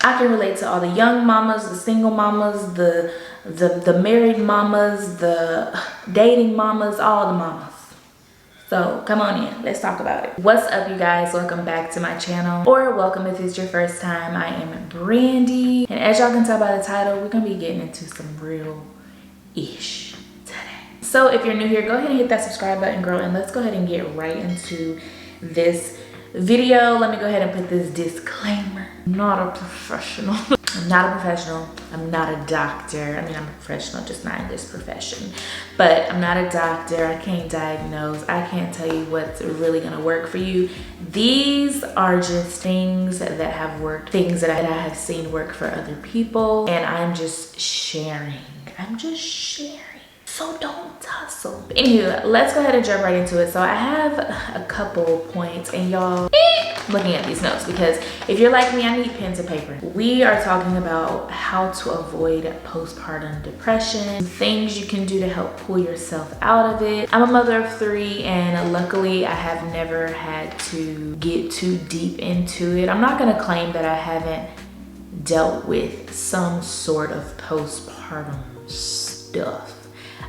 I can relate to all the young mamas, the single mamas, the married mamas, the dating mamas, all the mamas. So come on in, let's talk about it. What's up, you guys? Welcome back to my channel, or welcome if it's your first time. I am Brandy, and as y'all can tell by the title, we're gonna be getting into some real ish today. So if you're new here, go ahead and hit that subscribe button, girl, and let's go ahead and get right into this video. Let me go ahead and put this disclaimer. I'm not a professional. I'm not a professional. I'm not a doctor. I mean, I'm a professional, just not in this profession. But I'm not a doctor. I can't diagnose. I can't tell you what's really gonna work for you. These are just things that have worked, things that I have seen work for other people, and I'm just sharing. I'm just sharing. So don't tussle. Anywho, let's go ahead and jump right into it. So I have a couple points, and y'all looking at these notes, because if you're like me, I need pen to paper. We are talking about how to avoid postpartum depression, things you can do to help pull yourself out of it. I'm a mother of 3, and luckily I have never had to get too deep into it. I'm not gonna claim that I haven't dealt with some sort of postpartum stuff.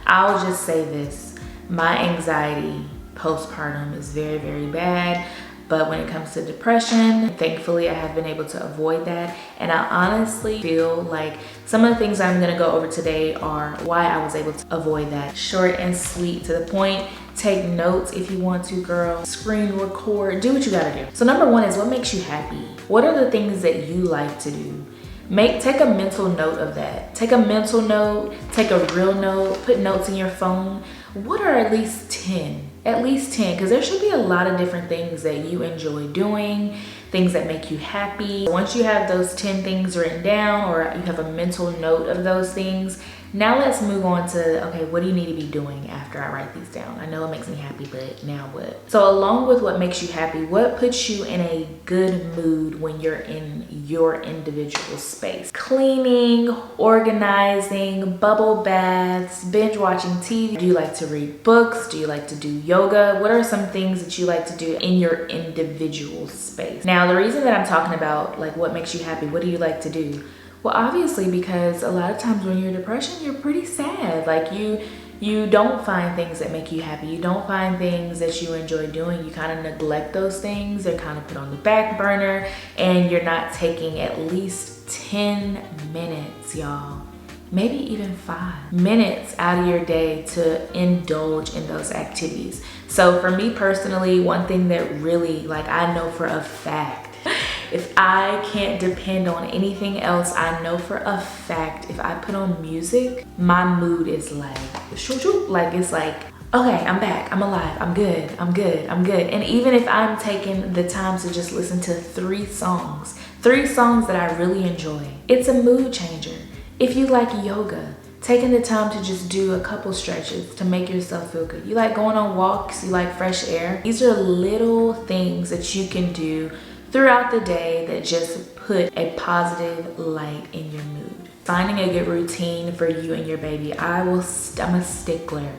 I'll just say this, my anxiety postpartum is very, very bad. But when it comes to depression, thankfully I have been able to avoid that. And I honestly feel like some of the things I'm gonna go over today are why I was able to avoid that. Short and sweet, to the point. Take notes if you want to, girl. Screen record, do what you gotta do. So number 1 is, what makes you happy? What are the things that you like to do? Take a mental note of that. Take a mental note, take a real note, put notes in your phone. What are at least 10? At least 10, because there should be a lot of different things that you enjoy doing, things that make you happy. Once you have those 10 things written down, or you have a mental note of those things, now let's move on to, okay, what do you need to be doing after I write these down? I know it makes me happy, but now what? So along with what makes you happy, what puts you in a good mood when you're in your individual space? Cleaning, organizing, bubble baths, binge watching TV. Do you like to read books? Do you like to do yoga? What are some things that you like to do in your individual space? Now, the reason that I'm talking about like what makes you happy, what do you like to do? Well, obviously, because a lot of times when you're in depression, you're pretty sad. Like you don't find things that make you happy. You don't find things that you enjoy doing. You kind of neglect those things. They're kind of put on the back burner, and you're not taking at least 10 minutes, y'all. Maybe even 5 minutes out of your day to indulge in those activities. So for me personally, one thing that really, like, I know for a fact, if I can't depend on anything else, I know for a fact, if I put on music, my mood is like, it's like, okay, I'm back, I'm alive, I'm good, I'm good, I'm good. And even if I'm taking the time to just listen to 3 songs that I really enjoy, it's a mood changer. If you like yoga, taking the time to just do a couple stretches to make yourself feel good. You like going on walks, you like fresh air. These are little things that you can do throughout the day that just put a positive light in your mood. Finding a good routine for you and your baby. I'm a stickler.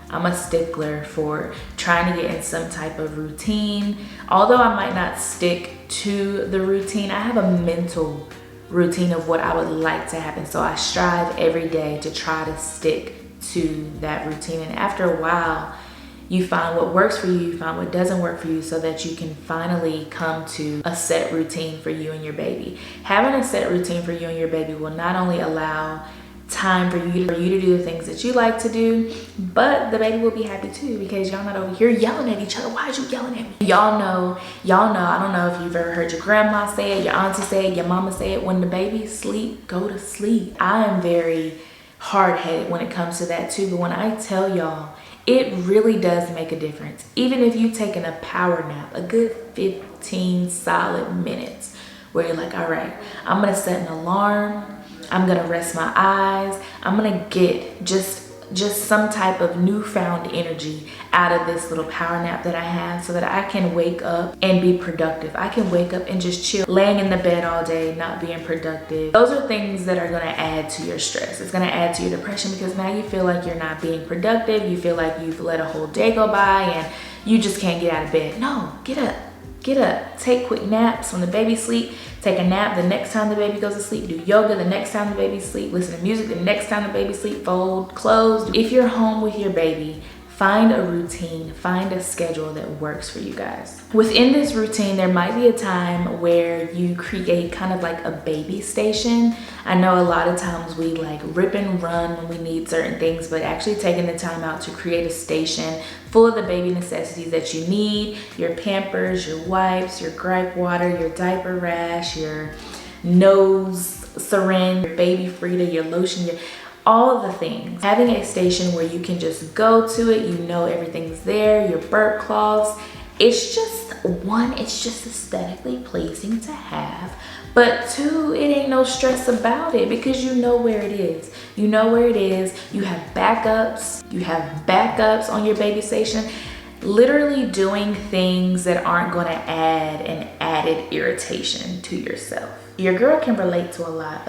I'm a stickler for trying to get in some type of routine. Although I might not stick to the routine, I have a mental routine of what I would like to happen. So I strive every day to try to stick to that routine. And after a while, you find what works for you find what doesn't work for you, so that you can finally come to a set routine for you and your baby. Having a set routine for you and your baby will not only allow time for you to do the things that you like to do, but the baby will be happy too, because y'all not over here yelling at each other. Why are you yelling at me? Y'all know, I don't know if you've ever heard your grandma say it, your auntie say it, your mama say it, when the baby sleep, go to sleep. I am very hard-headed when it comes to that too, but when I tell y'all, it really does make a difference. Even if you've taken a power nap, a good 15 solid minutes, where you're like, all right, I'm gonna set an alarm, I'm gonna rest my eyes, I'm gonna get just some type of newfound energy out of this little power nap that I have, so that I can wake up and be productive. I can wake up and just chill, laying in the bed all day, not being productive. Those are things that are gonna add to your stress. It's gonna add to your depression, because now you feel like you're not being productive. You feel like you've let a whole day go by and you just can't get out of bed. No, get up, take quick naps. When the baby sleep, Take a nap the next time the baby goes to sleep. Do yoga the next time the baby sleeps. Listen to music the next time the baby sleeps. Fold clothes. If you're home with your baby, find a routine, find a schedule that works for you guys. Within this routine, there might be a time where you create kind of like a baby station. I know a lot of times we like rip and run when we need certain things, but actually taking the time out to create a station full of the baby necessities that you need, your Pampers, your wipes, your gripe water, your diaper rash, your nose syringe, your baby Frida, your lotion, all of the things. Having a station where you can just go to it, you know everything's there, your burp cloths. It's just, one, it's just aesthetically pleasing to have, but two, it ain't no stress about it because you know where it is. You know where it is. You have backups. You have backups on your baby station. Literally doing things that aren't going to add an added irritation to yourself. Your girl can relate to a lot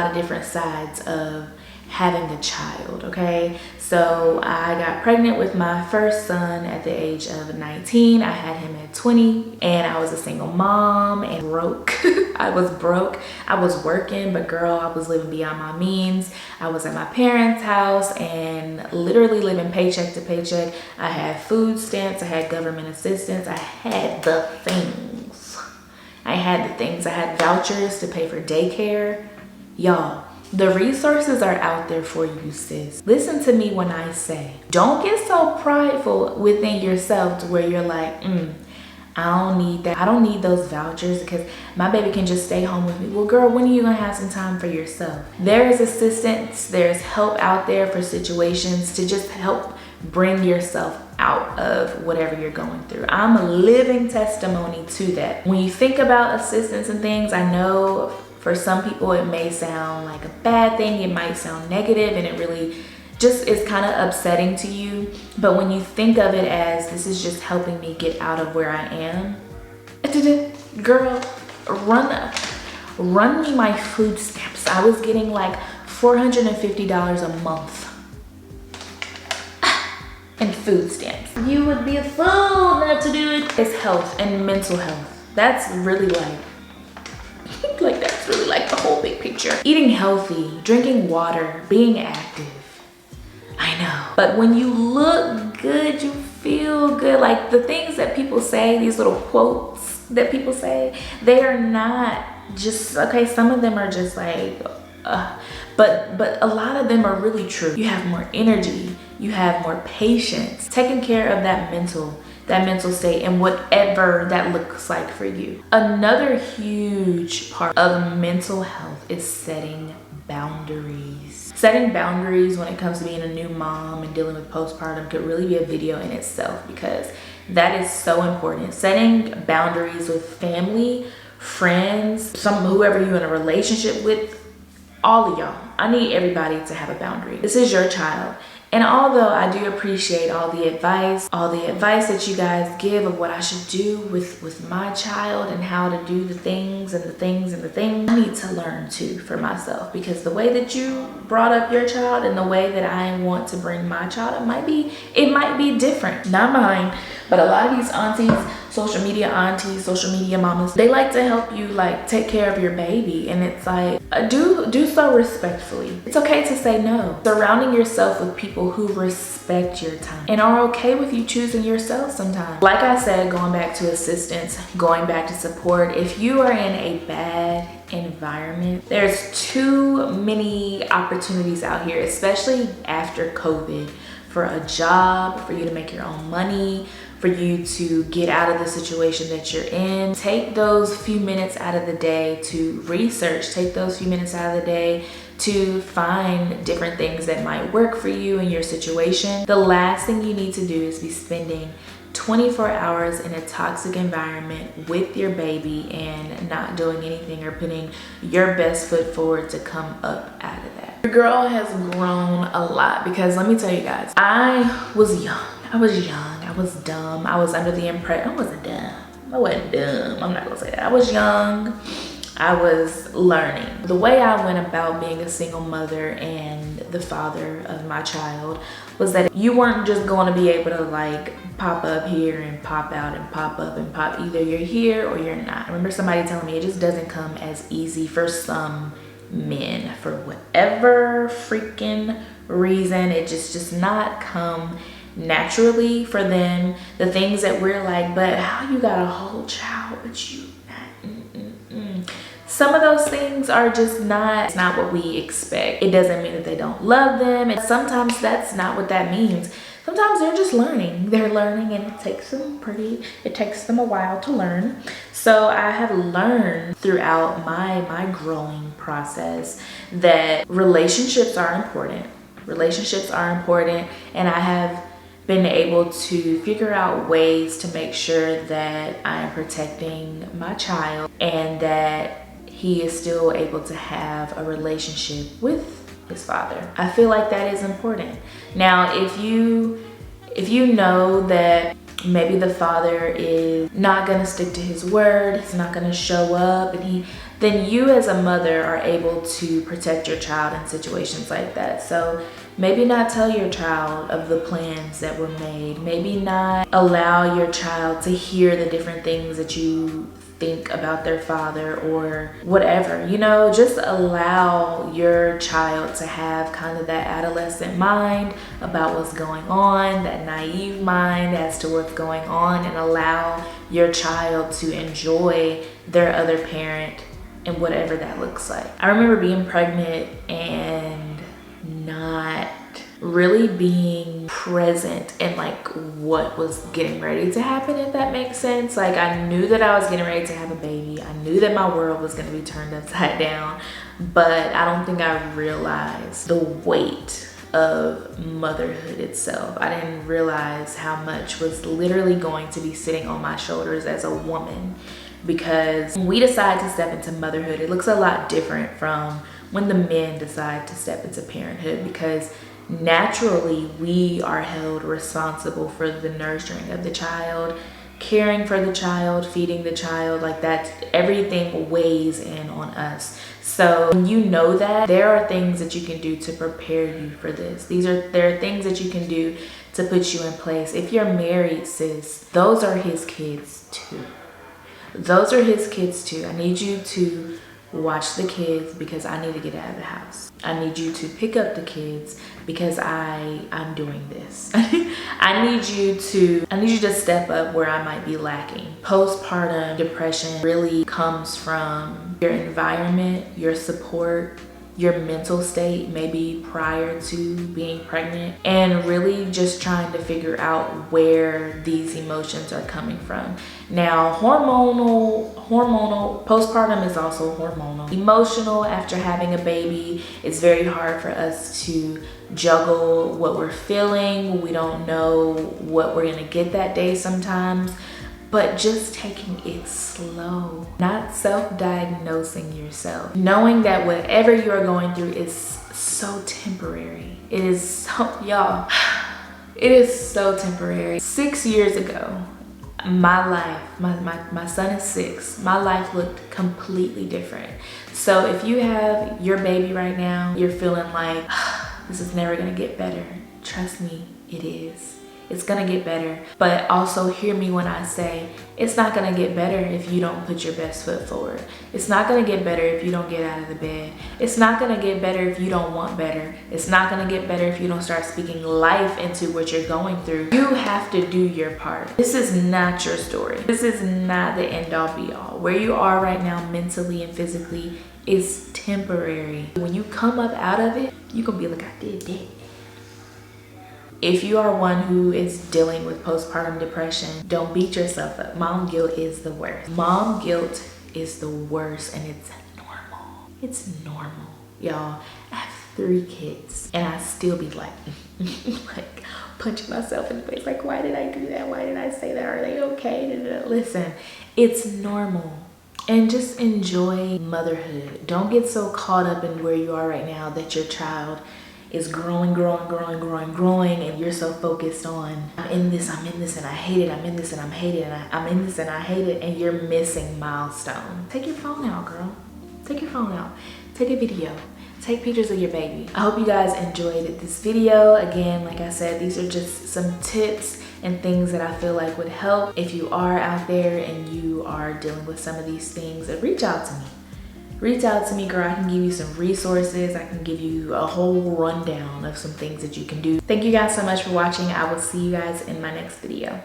of different sides of having a child, okay? So I got pregnant with my first son at the age of 19. I had him at 20 and I was a single mom and broke. I was broke. I was working, but girl, I was living beyond my means. I was at my parents' house and literally living paycheck to paycheck. I had food stamps, I had government assistance, I had the things. I had vouchers to pay for daycare. Y'all, the resources are out there for you, sis. Listen to me when I say, don't get so prideful within yourself to where you're like, I don't need that. I don't need those vouchers because my baby can just stay home with me. Well, girl, when are you gonna have some time for yourself? There is assistance, there's help out there for situations to just help bring yourself out of whatever you're going through. I'm a living testimony to that. When you think about assistance and things, I know for some people it may sound like a bad thing, it might sound negative, and it really just is kind of upsetting to you. But when you think of it as this is just helping me get out of where I am, girl, run me my food stamps. I was getting like $450 a month in food stamps. You would be a fool not to do it. It's health and mental health. That's really that's really like the whole big picture. Eating healthy, drinking water, being active. I know. But when you look good, you feel good. Like the things that people say, these little quotes that people say, they are not just, okay, some of them are just like, but a lot of them are really true. You have more energy, you have more patience, taking care of that mental state and whatever that looks like for you. Another huge part of mental health is setting boundaries. Setting boundaries when it comes to being a new mom and dealing with postpartum could really be a video in itself because that is so important. Setting boundaries with family, friends, whoever you're in a relationship with, all of y'all. I need everybody to have a boundary. This is your child. And although I do appreciate all the advice that you guys give of what I should do with my child and how to do the things, I need to learn too for myself, because the way that you brought up your child and the way that I want to bring my child, it might be different. Not mine, but a lot of these aunties, social media mamas, they like to help you like take care of your baby, and it's like do so respectfully. It's okay to say no. Surrounding yourself with people who respect your time and are okay with you choosing yourself sometimes. Like I said, going back to assistance, going back to support, if you are in a bad environment, there's too many opportunities out here, especially after COVID, for a job, for you to make your own money, for you to get out of the situation that you're in. Take those few minutes out of the day to research. Take those few minutes out of the day to find different things that might work for you in your situation. The last thing you need to do is be spending 24 hours in a toxic environment with your baby and not doing anything or putting your best foot forward to come up out of that. Your girl has grown a lot, because let me tell you guys, I was young, I was dumb, I was under the impression, I wasn't dumb, I'm not gonna say that. I was young, I was learning. The way I went about being a single mother and the father of my child was that you weren't just going to be able to like pop up here and pop out and pop up and pop. Either you're here or you're not. I remember somebody telling me it just doesn't come as easy for some men. For whatever freaking reason, it just not come naturally for them. The things that we're like, but how you got a whole child but you not. Some of those things are just not, it's not what we expect. It doesn't mean that they don't love them, and sometimes that's not what that means. Sometimes they're just learning. They're learning, and it takes them a while to learn. So I have learned throughout my growing process that relationships are important. Relationships are important, and I have been able to figure out ways to make sure that I'm protecting my child and that he is still able to have a relationship with his father. I feel like that is important. Now, if you know that maybe the father is not gonna stick to his word, he's not gonna show up, and then you as a mother are able to protect your child in situations like that. So maybe not tell your child of the plans that were made. Maybe not allow your child to hear the different things that you think about their father or whatever, you know. Just allow your child to have kind of that adolescent mind about what's going on, that naive mind as to what's going on, and allow your child to enjoy their other parent and whatever that looks like. I remember being pregnant and not really being present in like what was getting ready to happen, if that makes sense. Like, I knew that I was getting ready to have a baby. I knew that my world was going to be turned upside down, but I don't think I realized the weight of motherhood itself. I didn't realize how much was literally going to be sitting on my shoulders as a woman, because when we decide to step into motherhood, it looks a lot different from when the men decide to step into parenthood, because naturally we are held responsible for the nurturing of the child, caring for the child, feeding the child. Like, that, everything weighs in on us. So when you know that, there are things that you can do to prepare you for this. There are things that you can do to put you in place. If you're married, sis, those are his kids too. Those are his kids too. I need you to watch the kids because I need to get out of the house. I need you to pick up the kids because I'm doing this. I need you to step up where I might be lacking. Postpartum depression really comes from your environment, your support, your mental state, maybe prior to being pregnant, and really just trying to figure out where these emotions are coming from. Now, hormonal postpartum is also hormonal. Emotional after having a baby, it's very hard for us to juggle what we're feeling. We don't know what we're gonna get that day sometimes. But just taking it slow, not self-diagnosing yourself. Knowing that whatever you are going through is so temporary. It is so, y'all, it is so temporary. 6 years ago, my life, my son is 6, my life looked completely different. So if you have your baby right now, you're feeling like, this is never gonna get better. Trust me, it is. It's gonna get better. But also hear me when I say it's not gonna get better if you don't put your best foot forward. It's not gonna get better if you don't get out of the bed. It's not gonna get better if you don't want better. It's not gonna get better if you don't start speaking life into what you're going through. You have to do your part. This is not your story. This is not the end all be all. Where you are right now mentally and physically is temporary. When you come up out of it, you gonna be like, I did that. If you are one who is dealing with postpartum depression, don't beat yourself up. Mom guilt is the worst. Mom guilt is the worst, and it's normal. It's normal. Y'all, I have 3 kids and I still be like, like punching myself in the face. Like, why did I do that? Why did I say that? Are they okay? Listen, it's normal. And just enjoy motherhood. Don't get so caught up in where you are right now that your child is growing, and you're so focused on I'm in this and I hate it, I'm in this and I'm hated, and I'm in this and I hate it, and you're missing milestones. Take your phone out, girl. Take your phone out. Take a video. Take pictures of your baby. I hope you guys enjoyed this video. Again, like I said, these are just some tips and things that I feel like would help. If you are out there and you are dealing with some of these things, reach out to me. Reach out to me, girl. I can give you some resources. I can give you a whole rundown of some things that you can do. Thank you guys so much for watching. I will see you guys in my next video.